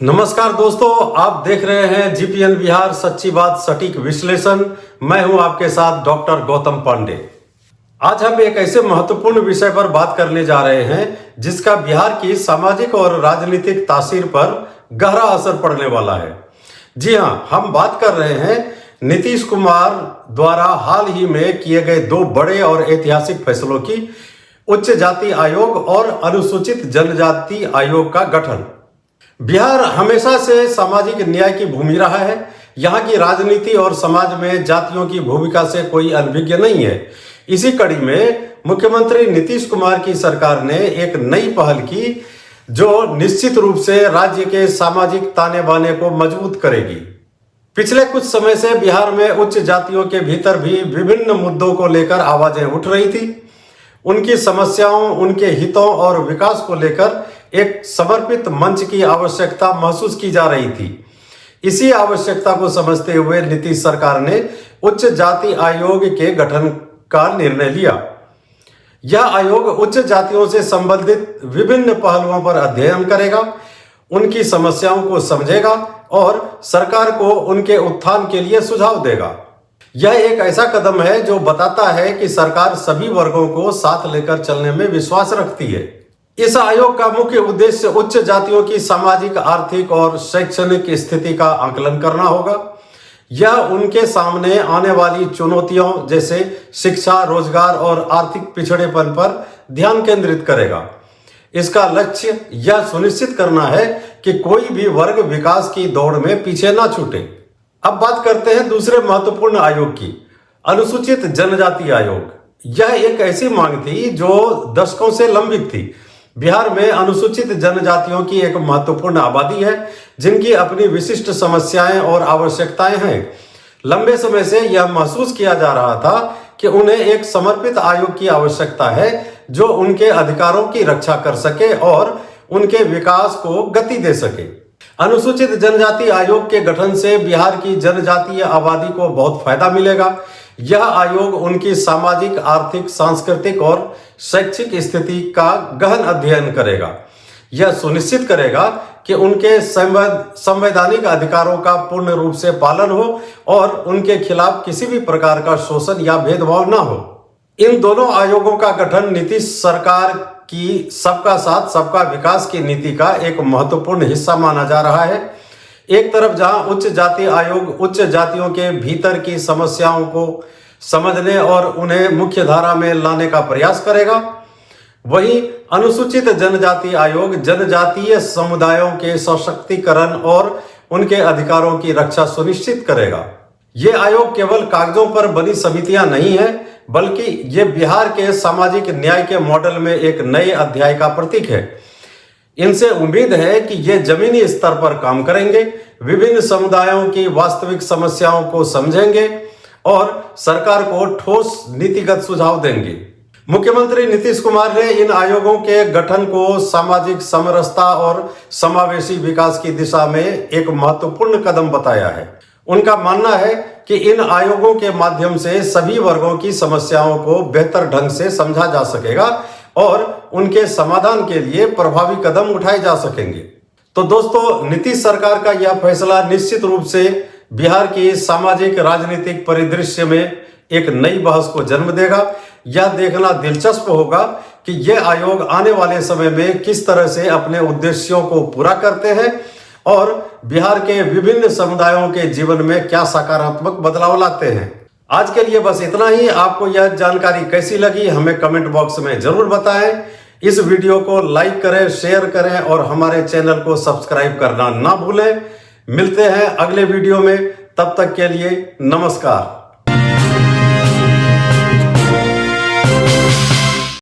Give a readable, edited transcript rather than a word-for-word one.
नमस्कार दोस्तों, आप देख रहे हैं जीपीएन बिहार सच्ची बात सटीक विश्लेषण। मैं हूं आपके साथ डॉक्टर गौतम पांडे। आज हम एक ऐसे महत्वपूर्ण विषय पर बात करने जा रहे हैं जिसका बिहार की सामाजिक और राजनीतिक तासीर पर गहरा असर पड़ने वाला है। जी हां, हम बात कर रहे हैं नीतीश कुमार द्वारा हाल ही में किए गए दो बड़े और ऐतिहासिक फैसलों की, उच्च जाति आयोग और अनुसूचित जनजाति आयोग का गठन। बिहार हमेशा से सामाजिक न्याय की भूमि रहा है। यहाँ की राजनीति और समाज में जातियों की भूमिका से कोई अनभिज्ञ नहीं है। इसी कड़ी में मुख्यमंत्री नीतीश कुमार की सरकार ने एक नई पहल की जो निश्चित रूप से राज्य के सामाजिक ताने बाने को मजबूत करेगी। पिछले कुछ समय से बिहार में उच्च जातियों के भीतर भी विभिन्न मुद्दों को लेकर आवाजें उठ रही थी। उनकी समस्याओं, उनके हितों और विकास को लेकर एक समर्पित मंच की आवश्यकता महसूस की जा रही थी। इसी आवश्यकता को समझते हुए नीतीश सरकार ने उच्च जाति आयोग के गठन का निर्णय लिया। यह आयोग उच्च जातियों से संबंधित विभिन्न पहलुओं पर अध्ययन करेगा, उनकी समस्याओं को समझेगा और सरकार को उनके उत्थान के लिए सुझाव देगा। यह एक ऐसा कदम है जो बताता है कि सरकार सभी वर्गों को साथ लेकर चलने में विश्वास रखती है। इस आयोग का मुख्य उद्देश्य उच्च जातियों की सामाजिक, आर्थिक और शैक्षणिक स्थिति का आकलन करना होगा। यह उनके सामने आने वाली चुनौतियों जैसे शिक्षा, रोजगार और आर्थिक पिछड़ेपन पर ध्यान केंद्रित करेगा। इसका लक्ष्य यह सुनिश्चित करना है कि कोई भी वर्ग विकास की दौड़ में पीछे ना छूटे। अब बात करते हैं दूसरे महत्वपूर्ण आयोग की, अनुसूचित जनजाति आयोग। यह एक ऐसी मांग थी जो दशकों से लंबित थी। बिहार में अनुसूचित जनजातियों की एक महत्वपूर्ण आबादी है जिनकी अपनी विशिष्ट समस्याएं और आवश्यकताएं हैं। लंबे समय से यह महसूस किया जा रहा था कि उन्हें एक समर्पित आयोग की आवश्यकता है जो उनके अधिकारों की रक्षा कर सके और उनके विकास को गति दे सके। अनुसूचित जनजाति आयोग के गठन से बिहार की जनजातीय आबादी को बहुत फायदा मिलेगा। यह आयोग उनकी सामाजिक, आर्थिक, सांस्कृतिक और शैक्षिक स्थिति का गहन अध्ययन करेगा। यह सुनिश्चित करेगा कि उनके संवैधानिक अधिकारों का पूर्ण रूप से पालन हो और उनके खिलाफ किसी भी प्रकार का शोषण या भेदभाव न हो। इन दोनों आयोगों का गठन नीतीश सरकार की सबका साथ सबका विकास की नीति का एक महत्वपूर्ण हिस्सा माना जा रहा है। एक तरफ जहां उच्च जाति आयोग उच्च जातियों के भीतर की समस्याओं को समझने और उन्हें मुख्य धारा में लाने का प्रयास करेगा, वहीं अनुसूचित जनजाति आयोग जनजातीय समुदायों के सशक्तिकरण और उनके अधिकारों की रक्षा सुनिश्चित करेगा। ये आयोग केवल कागजों पर बनी समितियां नहीं है, बल्कि ये बिहार के सामाजिक न्याय के मॉडल में एक नए अध्याय का प्रतीक है। इनसे उम्मीद है कि ये जमीनी स्तर पर काम करेंगे, विभिन्न समुदायों की वास्तविक समस्याओं को समझेंगे और सरकार को ठोस नीतिगत सुझाव देंगे। मुख्यमंत्री नीतीश कुमार ने इन आयोगों के गठन को सामाजिक समरसता और समावेशी विकास की दिशा में एक महत्वपूर्ण कदम बताया है। उनका मानना है कि इन आयोगों के माध्यम से सभी वर्गों की समस्याओं को बेहतर ढंग से समझा जा सकेगा और उनके समाधान के लिए प्रभावी कदम उठाए जा सकेंगे। तो दोस्तों, नीतीश सरकार का यह फैसला निश्चित रूप से बिहार की सामाजिक राजनीतिक परिदृश्य में एक नई बहस को जन्म देगा। यह देखना दिलचस्प होगा कि यह आयोग आने वाले समय में किस तरह से अपने उद्देश्यों को पूरा करते हैं और बिहार के विभिन्न समुदायों के जीवन में क्या सकारात्मक बदलाव लाते हैं। आज के लिए बस इतना ही। आपको यह जानकारी कैसी लगी हमें कमेंट बॉक्स में जरूर बताएं। इस वीडियो को लाइक करें, शेयर करें और हमारे चैनल को सब्सक्राइब करना ना भूलें। मिलते हैं अगले वीडियो में, तब तक के लिए नमस्कार।